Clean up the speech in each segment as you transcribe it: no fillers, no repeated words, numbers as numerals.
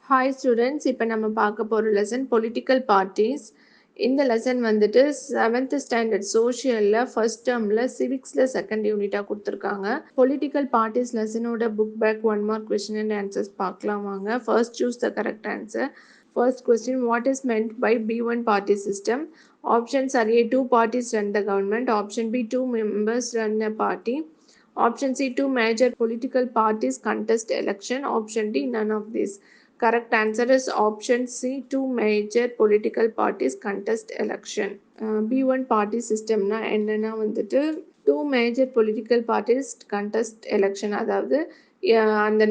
Hi students, இப்போ நம்ம பார்க்க போகிற லெசன் பொலிட்டிக்கல் பார்ட்டிஸ். இந்த லெசன் வந்துட்டு 7th ஸ்டாண்டர்ட் சோஷியலில் ஃபர்ஸ்ட் டேர்மில் சிவிக்ஸில் செகண்ட் யூனிட்டாக கொடுத்துருக்காங்க. பொலிட்டிக்கல் பார்ட்டிஸ் லெசனோட book back 1 mark question and answers பார்க்கலாம் வாங்க. First choose the correct answer. First question, what is meant by B1 party system? Options are A, 2 parties run the government. Option B, 2 members run a party. Option C, 2 major political parties contest election. Option D, none of these. Correct answer is option C, 2 major political parties contest election. B1 party system na என்னன்னா வந்துட்டு 2 major political parties contest election. அதாவது அந்த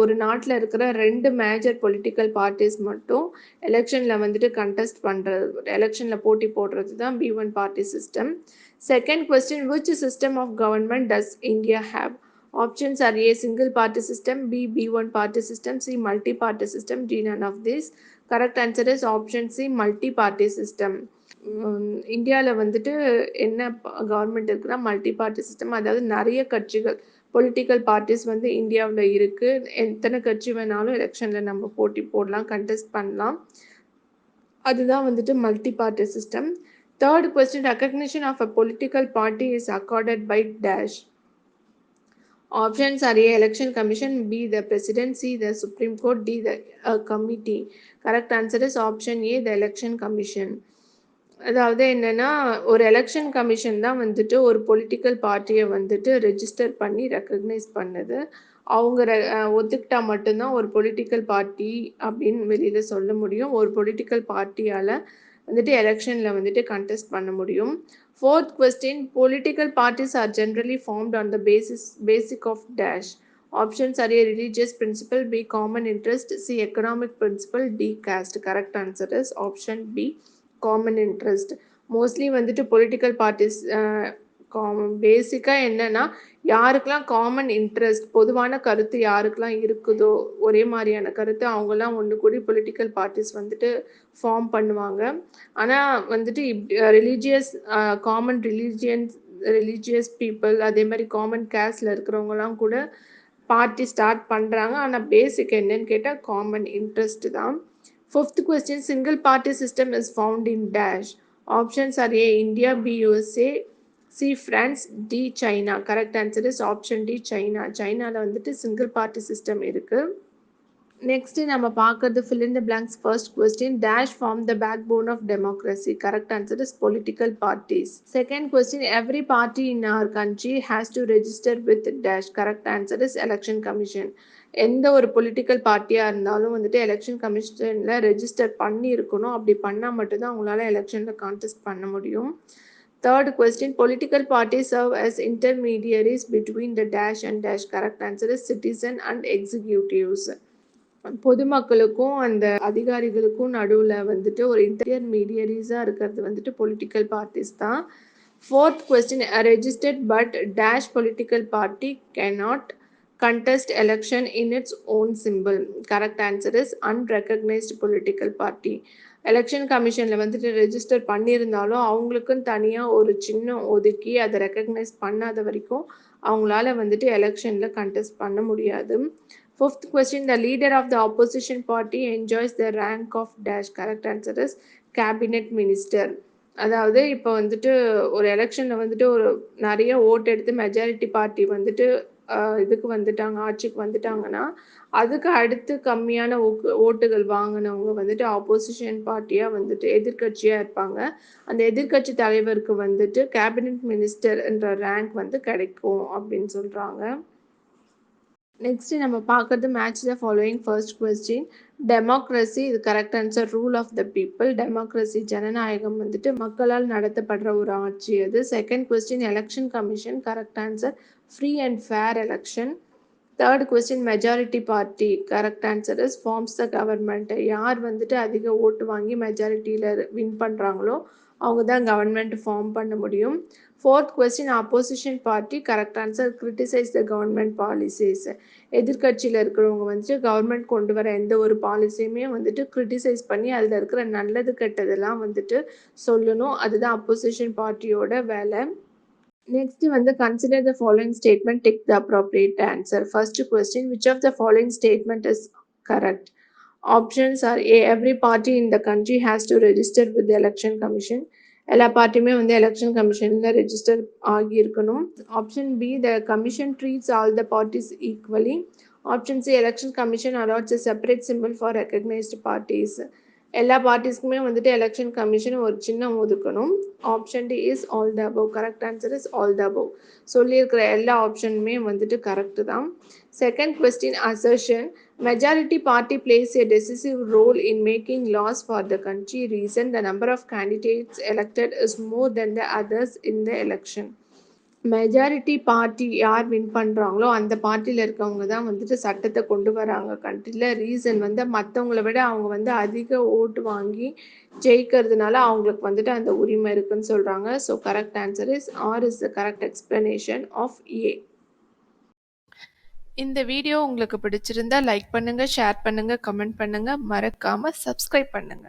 ஒரு நாட்டில் இருக்கிற 2 major political parties மட்டும் எலெக்ஷனில் வந்துட்டு கண்டெஸ்ட் பண்ணுறது, எலெக்ஷனில் போட்டி போடுறது தான் B1 party system. Second question, which system of government does India have? Options are A, single party system, B, B1 party system, C, multi party system, D, none of these. Correct answer is option C, multi party system. இந்தியாவில் வந்துட்டு என்ன government இருக்குன்னா multi party system. அதாவது நிறைய கட்சிகள் political parties வந்து இந்தியாவில் இருக்குது. எத்தனை கட்சி வேணாலும் எலெக்ஷனில் நம்ம போட்டி போடலாம், கண்டெஸ்ட் பண்ணலாம். அதுதான் வந்துட்டு multi party system. Third question, recognition of a political party is accorded by dash. Options are A, election commission, B, the president, C, the Supreme Court, D, the committee. Correct answer is option A, the election commission. அதாவது என்னன்னா, ஒரு election commission தான் வந்துட்டு ஒரு political பார்ட்டியை வந்துட்டு register பண்ணி recognise பண்ணுது. அவங்க ஒத்துக்கிட்டா மட்டும்தான் ஒரு பொலிட்டிக்கல் பார்ட்டி அப்படின்னு வெளியில் சொல்ல முடியும். ஒரு பொலிட்டிக்கல் பார்ட்டியால் வந்துட்டு எலெக்ஷனில் வந்துட்டு கண்டெஸ்ட் பண்ண முடியும். Fourth question, political parties are generally formed on the basic of dash. Options are A, religious principle, B, common interest, C, economic principle, D, caste. Correct answer is option B, common interest. Mostly வந்துட்டு political parties பேசிக்காக என்னென்னா, யாருக்கெல்லாம் common interest, பொதுவான கருத்து யாருக்கெல்லாம் இருக்குதோ, ஒரே மாதிரியான கருத்து, அவங்கெல்லாம் ஒன்று கூடி பொலிட்டிக்கல் பார்ட்டிஸ் வந்துட்டு ஃபார்ம் பண்ணுவாங்க. ஆனால் வந்துட்டு காமன் ரிலீஜியஸ் பீப்புள், அதே மாதிரி காமன் கேஸ்டில் இருக்கிறவங்கலாம் கூட பார்ட்டி ஸ்டார்ட் பண்ணுறாங்க. ஆனால் பேசிக் என்னன்னு கேட்டால் காமன் இன்ட்ரெஸ்ட் தான். Fifth question, single party system is found in dash. Options are A, India, B, USA, C, France, D, China. Correct answer is option D, China. சைனாவில் வந்துட்டு single party system இருக்குது. Next நம்ம பார்க்கறது fill in the blanks. First question, dash form the backbone of democracy. Correct answer is political parties. Second question, every party in our country has to register with dash. Correct answer is election commission. எந்த ஒரு political பார்ட்டியாக இருந்தாலும் வந்துட்டு election கமிஷனில் register பண்ணி இருக்கணும். அப்படி பண்ணால் மட்டும்தான் அவங்களால எலெக்ஷனில் கான்டெஸ்ட் பண்ண முடியும். Third question, political parties serve as intermediaries between the dash and dash. Correct answer is citizen and executives. பொதுமக்களுக்கும் அந்த அதிகாரிகளுக்கும் நடுவில் வந்துட்டு ஒரு இன்டர்மீடியரிஸாக இருக்கிறது வந்துட்டு பொலிட்டிக்கல் பார்ட்டிஸ் தான். Fourth question, registered but dash political party cannot contest election in its own symbol. Correct answer is unrecognized political party. Election கமிஷனில் வந்துட்டு ரெஜிஸ்டர் பண்ணியிருந்தாலும் அவங்களுக்குன்னு தனியாக ஒரு சின்னம் ஒதுக்கி அதை ரெக்கக்னைஸ் பண்ணாத வரைக்கும் அவங்களால வந்துட்டு எலெக்ஷனில் கண்டெஸ்ட் பண்ண முடியாது. Fifth question, the leader of the opposition party enjoys the rank of dash. Correct answer is cabinet minister. அதாவது இப்போ வந்துட்டு ஒரு எலெக்ஷனில் வந்துட்டு ஒரு நிறைய ஓட்டு எடுத்து மெஜாரிட்டி பார்ட்டி வந்துட்டு இதுக்கு வந்துட்டாங்க, ஆட்சிக்கு வந்துட்டாங்கன்னா அதுக்கு அடுத்து கம்மியான ஓட்டுகள் வாங்கினவங்க வந்துட்டு ஆப்போசிஷன் பார்ட்டியாக வந்துட்டு எதிர்கட்சியாக இருப்பாங்க. அந்த எதிர்கட்சி தலைவருக்கு வந்துட்டு கேபினெட் மினிஸ்டர் என்ற ரேங்க் வந்து கிடைக்கும் அப்படின்னு சொல்கிறாங்க. நெக்ஸ்ட் நம்ம பார்க்கறது match the following. First question, democracy, இது correct answer. Rule of the people. Democracy ஜனநாயகம் வந்துட்டு மக்களால் நடத்தப்படுற ஒரு ஆட்சி அது. Second question, election commission. Correct answer, free and fair election. Third question, majority party. Correct answer is forms the government. யார் வந்துட்டு அதிக ஓட்டு வாங்கி மெஜாரிட்டியில் வின் பண்ணுறாங்களோ அவங்க தான் கவர்மெண்ட் ஃபார்ம் பண்ண முடியும். Fourth question, opposition party. Correct answer, criticise the government policies. எதிர்கட்சியில் இருக்கிறவங்க வந்துட்டு கவர்மெண்ட் கொண்டு வர எந்த ஒரு பாலிசியுமே வந்துட்டு கிரிட்டிசைஸ் பண்ணி அதில் இருக்கிற நல்லது கெட்டதெல்லாம் வந்துட்டு சொல்லணும். அதுதான் அப்போசிஷன் பார்ட்டியோட வேலை. Next வந்து consider the following statement, tick the appropriate answer. First question, which of the following statement is correct? Options are A. Every party in the country has to register with the election commission. எல்லா பார்ட்டியுமே வந்து election கமிஷனில் register ஆகியிருக்கணும். Option B, the commission treats all the parties equally. Option C, election commission allots a separate symbol for recognized parties. எல்லா பார்ட்டிஸ்க்குமே வந்துட்டு election commission ஒரு சின்னம் ஒதுக்கணும். Option D is all the above. Correct answer is all the above. சொல்லியிருக்கிற எல்லா ஆப்ஷனுமே வந்துட்டு correct தான். Second question, assertion. Majority party plays a decisive role in making laws for the country. Reason, the number of candidates elected is more than the others in the election. Majority party யார் win பண்ணுறாங்களோ அந்த பார்ட்டியில் இருக்கவங்க தான் வந்துட்டு சட்டத்தை கொண்டு வராங்க கண்ட்ரியில். ரீசன் வந்து மற்றவங்கள விட அவங்க வந்து அதிக ஓட்டு வாங்கி ஜெயிக்கிறதுனால அவங்களுக்கு வந்துட்டு அந்த உரிமை இருக்குன்னு சொல்கிறாங்க. So correct answer is R is the correct explanation of A. இந்த வீடியோ உங்களுக்கு பிடிச்சிருந்தா லைக் பண்ணுங்க, ஷேர் பண்ணுங்க, கமெண்ட் பண்ணுங்க, மறக்காம சப்ஸ்கிரைப் பண்ணுங்க.